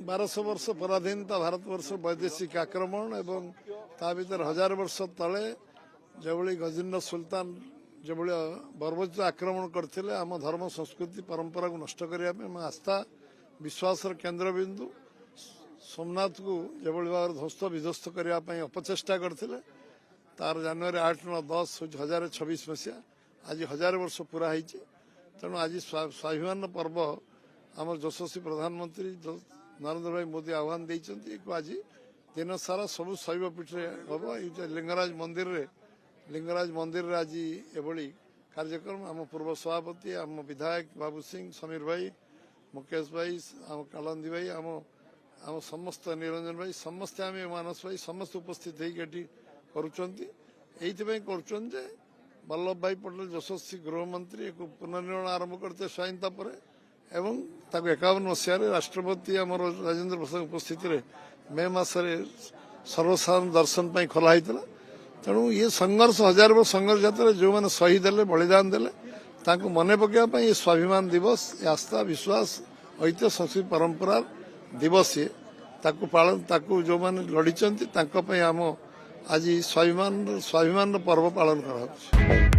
1200 वर्ष पराधीनता भारतवर्ष वैदेशिक आक्रमण एवं ता भर 1000 वर्ष तले जो गजनीर सुल्तान जो बर्बरोचित आक्रमण करते आम धर्म संस्कृति परंपरा को नष्ट करने आस्था विश्वास केन्द्रबिंदु सोमनाथ को जो भाव ध्वस्त विध्वस्त करने अपचेषा करते तार जनवरी 8 9 10 2026 मसीहा आज 1000 वर्ष पूरा होती तेणु आज स्वाभिमान पर्व आम यशस्वी प्रधानमंत्री नरेंद्र भाई मोदी आह्वान देते आज दिन सारा सबू शैवपीठ हम लिंगराज मंदिर रे आज एभली कार्यक्रम आम पूर्व सभापति आम विधायक बाबू सिंह समीर भाई मुकेश भाई आम कालंदी भाई आम आम समस्त निरंजन भाई समस्ते आम मानस भाई समस्त उपस्थित होती कर वल्लभ भाई पटेल यशस्वी गृहमंत्री एक पुनर्निर्माण आरंभ करते स्वाधीनता पर एवं 51 मसीह राष्ट्रपति आम राजेंद्र प्रसाद उपस्थित मे मसरे सर्वसाधारण दर्शन पर खोला होता तेणु ये संघर्ष 1000 वर्ष संघर्ष जात्रा जो मैंने शहीद देले बलिदान देले मने पकड़ा ये स्वाभिमान दिवस आस्था विश्वास ऐतिह्य संस्कृति परंपरा दिवस ये पालन जो मैंने लड़ी आम आज स्वाभिमान पर्व पालन करा।